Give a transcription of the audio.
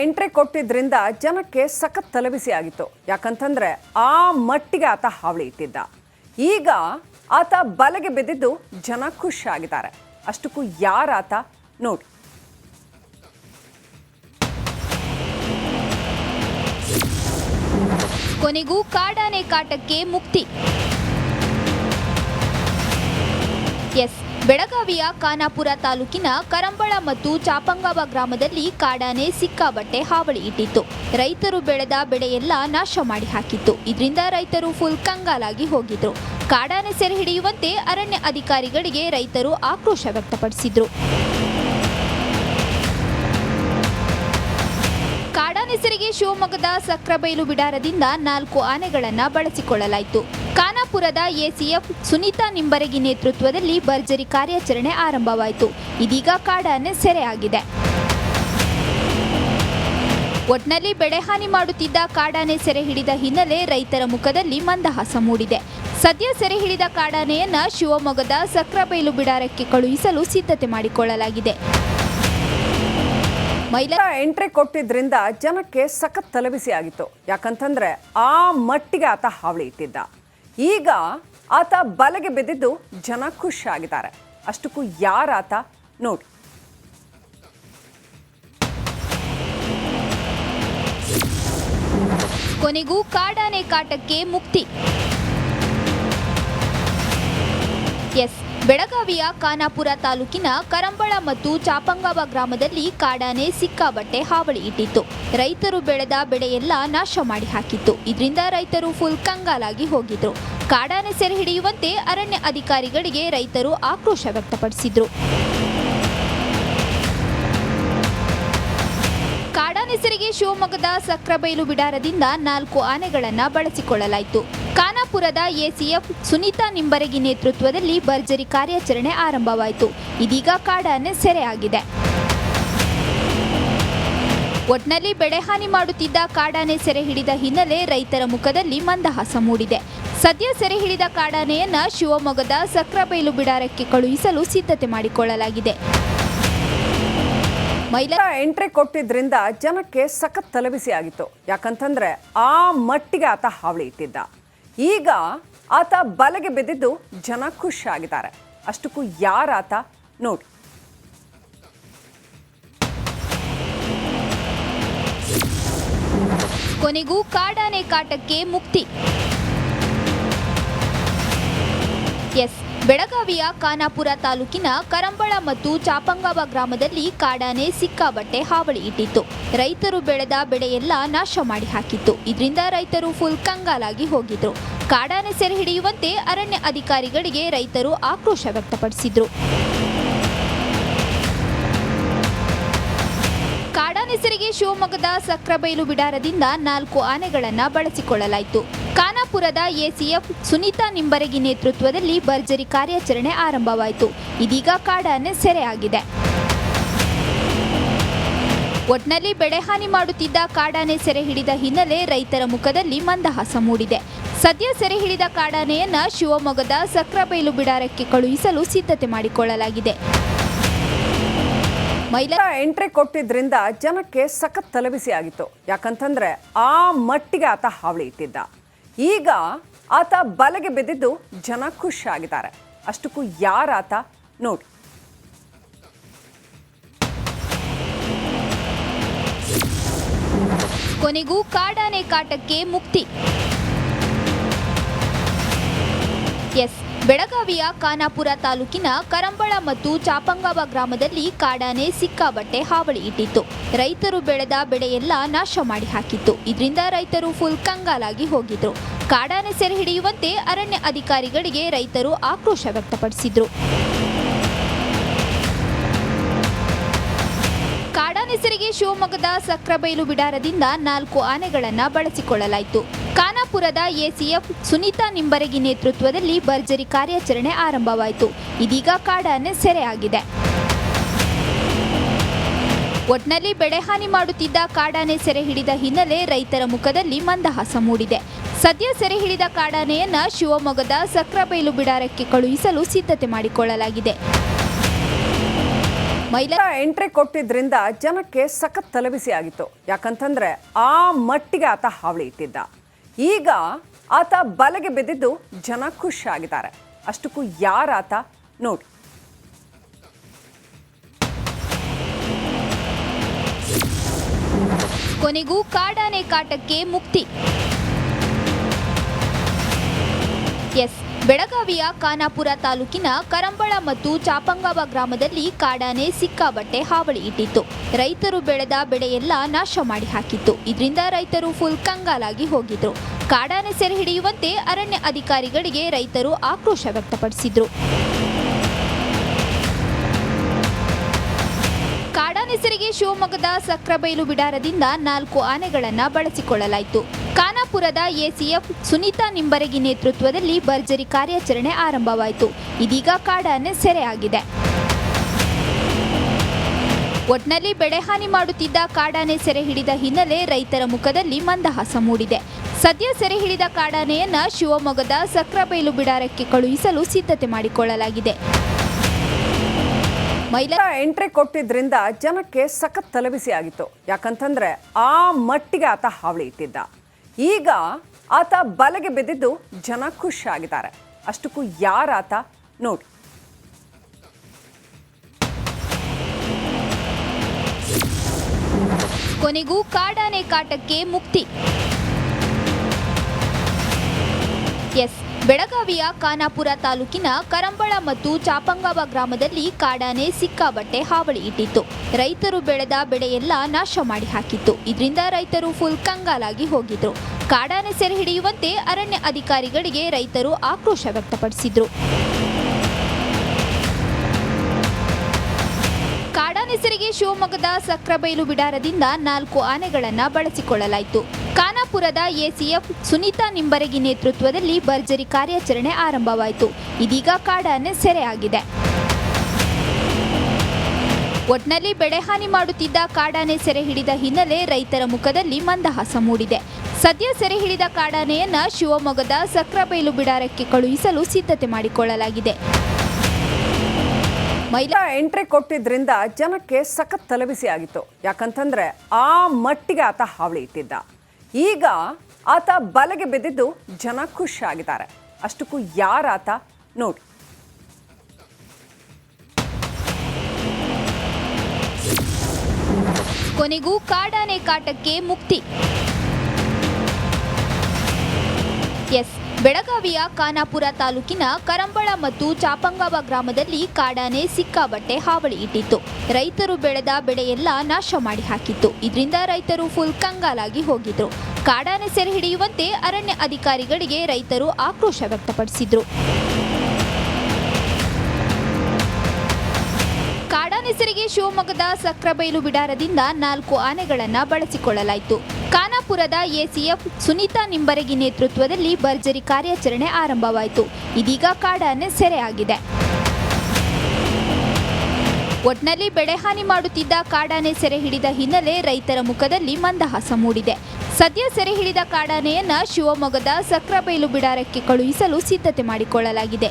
Entry ಕೊಟ್ಟಿದ್ರಿಂದ ಜನಕ್ಕೆ ಸಖತ್ ತಲೆಬಿಸಿ ಆಗಿತ್ತು. ಯಾಕಂತಂದ್ರೆ ಆ ಮಟ್ಟಿಗೆ ಆತ ಹಾವಳಿ ಇಟ್ಟಿದ್ದ. ಈಗ ಆತ ಬಲೆಗೆ ಬಿದ್ದಿದ್ದು ಜನ ಖುಷಿಯಾಗಿದ್ದಾರೆ. ಅಷ್ಟಕ್ಕೂ ಯಾರಾತ ನೋಡಿ. ಕೊನೆಗೂ ಕಾಡಾನೆ ಕಾಟಕ್ಕೆ ಮುಕ್ತಿ. ಎಸ್, ಬೆಳಗಾವಿಯ ಖಾನಾಪುರ ತಾಲೂಕಿನ ಕರಂಬಳ ಮತ್ತು ಚಾಪಂಗಾವ ಗ್ರಾಮದಲ್ಲಿ ಕಾಡಾನೆ ಸಿಕ್ಕಾಬಟ್ಟೆ ಹಾವಳಿ ಇಟ್ಟಿತ್ತು. ರೈತರು ಬೆಳೆದ ಬೆಳೆಯೆಲ್ಲ ನಾಶ ಮಾಡಿ ಹಾಕಿತ್ತು. ಇದರಿಂದ ರೈತರು ಫುಲ್ ಕಂಗಾಲಾಗಿ ಹೋಗಿದ್ರು. ಕಾಡಾನೆ ಸೆರೆ ಹಿಡಿಯುವಂತೆ ಅರಣ್ಯ ಅಧಿಕಾರಿಗಳಿಗೆ ರೈತರು ಆಕ್ರೋಶ ವ್ಯಕ್ತಪಡಿಸಿದ್ರು. ಕಾಡಾನೆ ಸೆರೆಗೆ ಶಿವಮೊಗ್ಗದ ಸಕ್ರಬೈಲು ಬಿಡಾರದಿಂದ 4 ಆನೆಗಳನ್ನು ಬಳಸಿಕೊಳ್ಳಲಾಯಿತು. ಖಾನಾಪುರದ ಎಸಿಎಫ್ ಸುನೀತಾ ನಿಂಬರಗಿ ನೇತೃತ್ವದಲ್ಲಿ ಭರ್ಜರಿ ಕಾರ್ಯಾಚರಣೆ ಆರಂಭವಾಯಿತು. ಇದೀಗ ಕಾಡಾನೆ ಸೆರೆಯಾಗಿದೆ. ಒಟ್ನಲ್ಲಿ ಬೆಳೆಹಾನಿ ಮಾಡುತ್ತಿದ್ದ ಕಾಡಾನೆ ಸೆರೆ ಹಿಡಿದ ಹಿನ್ನೆಲೆ ರೈತರ ಮುಖದಲ್ಲಿ ಮಂದಹಾಸ ಮೂಡಿದೆ. ಸದ್ಯ ಸೆರೆ ಹಿಡಿದ ಕಾಡಾನೆಯನ್ನ ಶಿವಮೊಗ್ಗದ ಸಕ್ರಬೈಲು ಬಿಡಾರಕ್ಕೆ ಕಳುಹಿಸಲು ಸಿದ್ಧತೆ ಮಾಡಿಕೊಳ್ಳಲಾಗಿದೆ. ಎಂಟ್ರಿ ಕೊಟ್ಟಿದ್ರಿಂದ ಜನಕ್ಕೆ ಸಖತ್ ತಲೆಬಿಸಿ ಆಗಿತ್ತು. ಯಾಕಂತಂದ್ರೆ ಆ ಮಟ್ಟಿಗೆ ಆತ ಹಾವಳಿ ಇಟ್ಟಿದ್ದ. ಈಗ ಆತ ಬಲೆಗೆ ಬಿದ್ದಿದ್ದು ಜನ ಖುಷಿಯಾಗಿದ್ದಾರೆ. ಅಷ್ಟಕ್ಕೂ ಯಾರಾತ ನೋಡಿ. ಕೊನೆಗೂ ಕಾಡಾನೆ ಕಾಟಕ್ಕೆ ಮುಕ್ತಿ. ಎಸ್, ಬೆಳಗಾವಿಯ ಖಾನಾಪುರ ತಾಲೂಕಿನ ಕರಂಬಳ ಮತ್ತು ಚಾಪಂಗಾವ ಗ್ರಾಮದಲ್ಲಿ ಕಾಡಾನೆ ಸಿಕ್ಕಾಬಟ್ಟೆ ಹಾವಳಿ ಇಟ್ಟಿತ್ತು. ರೈತರು ಬೆಳೆದ ಬೆಳೆಯೆಲ್ಲ ನಾಶ ಮಾಡಿ ಹಾಕಿತ್ತು. ಇದರಿಂದ ರೈತರು ಫುಲ್ ಕಂಗಾಲಾಗಿ ಹೋಗಿದ್ರು. ಕಾಡಾನೆ ಸೆರೆ ಹಿಡಿಯುವಂತೆ ಅರಣ್ಯ ಅಧಿಕಾರಿಗಳಿಗೆ ರೈತರು ಆಕ್ರೋಶ ವ್ಯಕ್ತಪಡಿಸಿದ್ರು. ಕಾಡಾನೆ ಸೆರೆಗೆ ಶಿವಮೊಗ್ಗದ ಸಕ್ರಬೈಲು ಬಿಡಾರದಿಂದ 4 ಆನೆಗಳನ್ನು ಬಳಸಿಕೊಳ್ಳಲಾಯಿತು. ಖಾನಾಪುರದ ಎಸಿಎಫ್ ಸುನೀತಾ ನಿಂಬರಗಿ ನೇತೃತ್ವದಲ್ಲಿ ಭರ್ಜರಿ ಕಾರ್ಯಾಚರಣೆ ಆರಂಭವಾಯಿತು. ಇದೀಗ ಕಾಡಾನೆ ಸೆರೆಯಾಗಿದೆ. ಒಟ್ನಲ್ಲಿ ಬೆಳೆಹಾನಿ ಮಾಡುತ್ತಿದ್ದ ಕಾಡಾನೆ ಸೆರೆ ಹಿಡಿದ ಹಿನ್ನೆಲೆ ರೈತರ ಮುಖದಲ್ಲಿ ಮಂದಹಾಸ ಮೂಡಿದೆ. ಸದ್ಯ ಸೆರೆ ಹಿಡಿದ ಕಾಡಾನೆಯನ್ನ ಶಿವಮೊಗ್ಗದ ಸಕ್ರಬೈಲು ಬಿಡಾರಕ್ಕೆ ಕಳುಹಿಸಲು ಸಿದ್ಧತೆ ಮಾಡಿಕೊಳ್ಳಲಾಗಿದೆ. ಎಂಟ್ರಿ ಕೊಟ್ಟಿದ್ರಿಂದ ಜನಕ್ಕೆ ಸಖತ್ ತಲೆಬಿಸಿ ಆಗಿತ್ತು. ಯಾಕಂತಂದ್ರೆ ಆ ಮಟ್ಟಿಗೆ ಆತ ಹಾವಳಿ ಇಟ್ಟಿದ್ದ. ಈಗ ಆತ ಬಲೆಗೆ ಬಿದ್ದಿದ್ದು ಜನ ಖುಷಿಯಾಗಿದ್ದಾರೆ. ಅಷ್ಟಕ್ಕೂ ಯಾರಾತ ನೋಡಿ. ಕೊನೆಗೂ ಕಾಡಾನೆ ಕಾಟಕ್ಕೆ ಮುಕ್ತಿ. ಎಸ್, ಬೆಳಗಾವಿಯ ಖಾನಾಪುರ ತಾಲೂಕಿನ ಕರಂಬಳ ಮತ್ತು ಚಾಪಂಗಾವ ಗ್ರಾಮದಲ್ಲಿ ಕಾಡಾನೆ ಸಿಕ್ಕಾಬಟ್ಟೆ ಹಾವಳಿ ಇಟ್ಟಿತ್ತು. ರೈತರು ಬೆಳೆದ ಬೆಳೆಯೆಲ್ಲ ನಾಶ ಮಾಡಿ ಹಾಕಿತ್ತು. ಇದರಿಂದ ರೈತರು ಫುಲ್ ಕಂಗಾಲಾಗಿ ಹೋಗಿದ್ರು. ಕಾಡಾನೆ ಸೆರೆ ಹಿಡಿಯುವಂತೆ ಅರಣ್ಯ ಅಧಿಕಾರಿಗಳಿಗೆ ರೈತರು ಆಕ್ರೋಶ ವ್ಯಕ್ತಪಡಿಸಿದ್ರು. ಕಾಡಾನೆ ಸೆರೆಗೆ ಶಿವಮೊಗ್ಗದ ಸಕ್ರಬೈಲು ಬಿಡಾರದಿಂದ 4 ಆನೆಗಳನ್ನು ಬಳಸಿಕೊಳ್ಳಲಾಯಿತು. ಖಾನಾಪುರದ ಎಸಿಎಫ್ ಸುನೀತಾ ನಿಂಬರಗಿ ನೇತೃತ್ವದಲ್ಲಿ ಭರ್ಜರಿ ಕಾರ್ಯಾಚರಣೆ ಆರಂಭವಾಯಿತು. ಇದೀಗ ಕಾಡಾನೆ ಸೆರೆಯಾಗಿದೆ. ಒಟ್ನಲ್ಲಿ ಬೆಳೆಹಾನಿ ಮಾಡುತ್ತಿದ್ದ ಕಾಡಾನೆ ಸೆರೆ ಹಿಡಿದ ಹಿನ್ನೆಲೆ ರೈತರ ಮುಖದಲ್ಲಿ ಮಂದಹಾಸ ಮೂಡಿದೆ. ಸದ್ಯ ಸೆರೆ ಹಿಡಿದ ಕಾಡಾನೆಯನ್ನ ಶಿವಮೊಗ್ಗದ ಸಕ್ರಬೈಲು ಬಿಡಾರಕ್ಕೆ ಕಳುಹಿಸಲು ಸಿದ್ಧತೆ ಮಾಡಿಕೊಳ್ಳಲಾಗಿದೆ. ಎಂಟ್ರಿ ಕೊಟ್ಟಿದ್ರಿಂದ ಜನಕ್ಕೆ ಸಖತ್ ತಲೆಬಿಸಿ ಆಗಿತ್ತು. ಯಾಕಂತಂದ್ರೆ ಆ ಮಟ್ಟಿಗೆ ಆತ ಹಾವಳಿ ಇಟ್ಟಿದ್ದ. ಈಗ ಆತ ಬಲೆಗೆ ಬಿದ್ದಿದ್ದು ಜನ ಖುಷಿಯಾಗಿದ್ದಾರೆ. ಅಷ್ಟಕ್ಕೂ ಯಾರಾತ ನೋಡಿ. ಕೊನೆಗೂ ಕಾಡಾನೆ ಕಾಟಕ್ಕೆ ಮುಕ್ತಿ. ಎಸ್, ಬೆಳಗಾವಿಯ ಖಾನಾಪುರ ತಾಲೂಕಿನ ಕರಂಬಳ ಮತ್ತು ಚಾಪಂಗಾವ ಗ್ರಾಮದಲ್ಲಿ ಕಾಡಾನೆ ಸಿಕ್ಕಾಬಟ್ಟೆ ಹಾವಳಿ ಇಟ್ಟಿತ್ತು. ರೈತರು ಬೆಳೆದ ಬೆಳೆಯೆಲ್ಲ ನಾಶ ಮಾಡಿ ಹಾಕಿತ್ತು. ಇದರಿಂದ ರೈತರು ಫುಲ್ ಕಂಗಾಲಾಗಿ ಹೋಗಿದ್ರು. ಕಾಡಾನೆ ಸೆರೆ ಹಿಡಿಯುವಂತೆ ಅರಣ್ಯ ಅಧಿಕಾರಿಗಳಿಗೆ ರೈತರು ಆಕ್ರೋಶ ವ್ಯಕ್ತಪಡಿಸಿದ್ರು. ಕಾಡಾನೆ ಸೆರೆಗೆ ಶಿವಮೊಗ್ಗದ ಸಕ್ರಬೈಲು ಬಿಡಾರದಿಂದ 4 ಆನೆಗಳನ್ನು ಬಳಸಿಕೊಳ್ಳಲಾಯಿತು. ಖಾನಾಪುರದ ಎಸಿಎಫ್ ಸುನೀತಾ ನಿಂಬರಗಿ ನೇತೃತ್ವದಲ್ಲಿ ಭರ್ಜರಿ ಕಾರ್ಯಾಚರಣೆ ಆರಂಭವಾಯಿತು. ಇದೀಗ ಕಾಡಾನೆ ಸೆರೆಯಾಗಿದೆ. ಒಟ್ನಲ್ಲಿ ಬೆಳೆಹಾನಿ ಮಾಡುತ್ತಿದ್ದ ಕಾಡಾನೆ ಸೆರೆ ಹಿಡಿದ ಹಿನ್ನೆಲೆ ರೈತರ ಮುಖದಲ್ಲಿ ಮಂದಹಾಸ ಮೂಡಿದೆ. ಸದ್ಯ ಸೆರೆ ಹಿಡಿದ ಕಾಡಾನೆಯನ್ನ ಶಿವಮೊಗ್ಗದ ಸಕ್ರಬೈಲು ಬಿಡಾರಕ್ಕೆ ಕಳುಹಿಸಲು ಸಿದ್ಧತೆ ಮಾಡಿಕೊಳ್ಳಲಾಗಿದೆ. ಮಹಿಳಾ ಎಂಟ್ರಿ ಕೊಟ್ಟಿದ್ರಿಂದ ಜನಕ್ಕೆ ಸಖತ್ ತಲೆಬಿಸಿ ಆಗಿತ್ತು. ಯಾಕಂತಂದ್ರೆ ಆ ಮಟ್ಟಿಗೆ ಆತ ಹಾವಳಿ ಇಟ್ಟಿದ್ದ. ಈಗ ಆತ ಬಲೆಗೆ ಬಿದ್ದಿದ್ದು ಜನ ಖುಷಿಯಾಗಿದ್ದಾರೆ. ಅಷ್ಟಕ್ಕೂ ಯಾರಾತ ನೋಡಿ. ಕೊನೆಗೂ ಕಾಡಾನೆ ಕಾಟಕ್ಕೆ ಮುಕ್ತಿ. ಎಸ್, ಬೆಳಗಾವಿಯ ಖಾನಾಪುರ ತಾಲೂಕಿನ ಕರಂಬಳ ಮತ್ತು ಚಾಪಂಗಾವ ಗ್ರಾಮದಲ್ಲಿ ಕಾಡಾನೆ ಸಿಕ್ಕಾಬಟ್ಟೆ ಹಾವಳಿ ಇಟ್ಟಿತ್ತು. ರೈತರು ಬೆಳೆದ ಬೆಳೆಯೆಲ್ಲ ನಾಶ ಮಾಡಿ ಹಾಕಿತ್ತು. ಇದರಿಂದ ರೈತರು ಫುಲ್ ಕಂಗಾಲಾಗಿ ಹೋಗಿದ್ರು. ಕಾಡಾನೆ ಸೆರೆ ಹಿಡಿಯುವಂತೆ ಅರಣ್ಯ ಅಧಿಕಾರಿಗಳಿಗೆ ರೈತರು ಆಕ್ರೋಶ ವ್ಯಕ್ತಪಡಿಸಿದ್ರು. ಕಾಡಾನೆ ಸೆರೆಗೆ ಶಿವಮೊಗ್ಗದ ಸಕ್ರಬೈಲು ಬಿಡಾರದಿಂದ 4 ಆನೆಗಳನ್ನು ಬಳಸಿಕೊಳ್ಳಲಾಯಿತು. ಖಾನಾಪುರದ ಎಸಿಎಫ್ ಸುನೀತಾ ನಿಂಬರಗಿ ನೇತೃತ್ವದಲ್ಲಿ ಭರ್ಜರಿ ಕಾರ್ಯಾಚರಣೆ ಆರಂಭವಾಯಿತು. ಇದೀಗ ಕಾಡಾನೆ ಸೆರೆಯಾಗಿದೆ. ಒಟ್ನಲ್ಲಿ ಬೆಳೆಹಾನಿ ಮಾಡುತ್ತಿದ್ದ ಕಾಡಾನೆ ಸೆರೆ ಹಿಡಿದ ಹಿನ್ನೆಲೆ ರೈತರ ಮುಖದಲ್ಲಿ ಮಂದಹಾಸ ಮೂಡಿದೆ. ಸದ್ಯ ಸೆರೆ ಹಿಡಿದ ಕಾಡಾನೆಯನ್ನ ಶಿವಮೊಗ್ಗದ ಸಕ್ರಬೈಲು ಬಿಡಾರಕ್ಕೆ ಕಳುಹಿಸಲು ಸಿದ್ಧತೆ ಮಾಡಿಕೊಳ್ಳಲಾಗಿದೆ. ಎಂಟ್ರಿ ಕೊಟ್ಟಿದ್ರಿಂದ ಜನಕ್ಕೆ ಸಖತ್ ತಲೆಬಿಸಿ ಆಗಿತ್ತು. ಯಾಕಂತಂದ್ರೆ ಆ ಮಟ್ಟಿಗೆ ಆತ ಹಾವಳಿ ಇಟ್ಟಿದ್ದ. ಈಗ ಆತ ಬಲೆಗೆ ಬಿದ್ದಿದ್ದು ಜನ ಖುಷಿಯಾಗಿದ್ದಾರೆ. ಅಷ್ಟಕ್ಕೂ ಯಾರಾತ ನೋಡಿ. ಕೊನೆಗೂ ಕಾಡಾನೆ ಕಾಟಕ್ಕೆ ಮುಕ್ತಿ. ಎಸ್, ಬೆಳಗಾವಿಯ ಖಾನಾಪುರ ತಾಲೂಕಿನ ಕರಂಬಳ ಮತ್ತು ಚಾಪಂಗಾವ ಗ್ರಾಮದಲ್ಲಿ ಕಾಡಾನೆ ಸಿಕ್ಕಾಬಟ್ಟೆ ಹಾವಳಿ ಇಟ್ಟಿತ್ತು. ರೈತರು ಬೆಳೆದ ಬೆಳೆಯೆಲ್ಲ ನಾಶ ಮಾಡಿ ಹಾಕಿತ್ತು. ಇದರಿಂದ ರೈತರು ಫುಲ್ ಕಂಗಾಲಾಗಿ ಹೋಗಿದ್ರು. ಕಾಡಾನೆ ಸೆರೆ ಹಿಡಿಯುವಂತೆ ಅರಣ್ಯ ಅಧಿಕಾರಿಗಳಿಗೆ ರೈತರು ಆಕ್ರೋಶ ವ್ಯಕ್ತಪಡಿಸಿದ್ರು. ಕಾಡಾನೆ ಸೆರೆಗೆ ಶಿವಮೊಗ್ಗದ ಸಕ್ರಬೈಲು ಬಿಡಾರದಿಂದ 4 ಆನೆಗಳನ್ನು ಬಳಸಿಕೊಳ್ಳಲಾಯಿತು. ಖಾನಾಪುರದ ಎಸಿಎಫ್ ಸುನೀತಾ ನಿಂಬರಗಿ ನೇತೃತ್ವದಲ್ಲಿ ಭರ್ಜರಿ ಕಾರ್ಯಾಚರಣೆ ಆರಂಭವಾಯಿತು. ಇದೀಗ ಕಾಡಾನೆ ಸೆರೆಯಾಗಿದೆ. ಒಟ್ನಲ್ಲಿ ಬೆಳೆಹಾನಿ ಮಾಡುತ್ತಿದ್ದ ಕಾಡಾನೆ ಸೆರೆ ಹಿಡಿದ ಹಿನ್ನೆಲೆ ರೈತರ ಮುಖದಲ್ಲಿ ಮಂದಹಾಸ ಮೂಡಿದೆ. ಸದ್ಯ ಸೆರೆ ಹಿಡಿದ ಕಾಡಾನೆಯನ್ನ ಶಿವಮೊಗ್ಗದ ಸಕ್ರಬೈಲು ಬಿಡಾರಕ್ಕೆ ಕಳುಹಿಸಲು ಸಿದ್ಧತೆ ಮಾಡಿಕೊಳ್ಳಲಾಗಿದೆ. ಎಂಟ್ರಿ ಕೊಟ್ಟಿದ್ರಿಂದ ಜನಕ್ಕೆ ಸಖತ್ ತಲೆಬಿಸಿ ಆಗಿತ್ತು. ಯಾಕಂತಂದ್ರೆ ಆ ಮಟ್ಟಿಗೆ ಆತ ಹಾವಳಿ ಇಟ್ಟಿದ್ದ. ಈಗ ಆತ ಬಲೆಗೆ ಬಿದ್ದಿದ್ದು ಜನ ಖುಷಿಯಾಗಿದ್ದಾರೆ. ಅಷ್ಟಕ್ಕೂ ಯಾರಾತ ನೋಡಿ. ಕೊನೆಗೂ ಕಾಡಾನೆ ಕಾಟಕ್ಕೆ ಮುಕ್ತಿ. ಎಸ್, ಬೆಳಗಾವಿಯ ಖಾನಾಪುರ ತಾಲೂಕಿನ ಕರಂಬಳ ಮತ್ತು ಚಾಪಂಗಾವ ಗ್ರಾಮದಲ್ಲಿ ಕಾಡಾನೆ ಸಿಕ್ಕಾಬಟ್ಟೆ ಹಾವಳಿ ಇಟ್ಟಿತ್ತು. ರೈತರು ಬೆಳೆದ ಬೆಳೆಯೆಲ್ಲ ನಾಶ ಮಾಡಿ ಹಾಕಿತ್ತು. ಇದರಿಂದ ರೈತರು ಫುಲ್ ಕಂಗಾಲಾಗಿ ಹೋಗಿದ್ರು. ಕಾಡಾನೆ ಸೆರೆ ಹಿಡಿಯುವಂತೆ ಅರಣ್ಯ ಅಧಿಕಾರಿಗಳಿಗೆ ರೈತರು ಆಕ್ರೋಶ ವ್ಯಕ್ತಪಡಿಸಿದ್ರು. ಕಾಡಾನೆ ಸೆರೆಗೆ ಶಿವಮೊಗ್ಗದ ಸಕ್ರಬೈಲು ಬಿಡಾರದಿಂದ 4 ಆನೆಗಳನ್ನು ಬಳಸಿಕೊಳ್ಳಲಾಯಿತು. ಖಾನಾಪುರದ ಎಸಿಎಫ್ ಸುನೀತಾ ನಿಂಬರಗಿ ನೇತೃತ್ವದಲ್ಲಿ ಭರ್ಜರಿ ಕಾರ್ಯಾಚರಣೆ ಆರಂಭವಾಯಿತು. ಇದೀಗ ಕಾಡಾನೆ ಸೆರೆಯಾಗಿದೆ. ಒಟ್ನಲ್ಲಿ ಬೆಳೆಹಾನಿ ಮಾಡುತ್ತಿದ್ದ ಕಾಡಾನೆ ಸೆರೆ ಹಿಡಿದ ಹಿನ್ನೆಲೆ ರೈತರ ಮುಖದಲ್ಲಿ ಮಂದಹಾಸ ಮೂಡಿದೆ. ಸದ್ಯ ಸೆರೆ ಹಿಡಿದ ಕಾಡಾನೆಯನ್ನ ಶಿವಮೊಗ್ಗದ ಸಕ್ರಬೈಲು ಬಿಡಾರಕ್ಕೆ ಕಳುಹಿಸಲು ಸಿದ್ಧತೆ ಮಾಡಿಕೊಳ್ಳಲಾಗಿದೆ.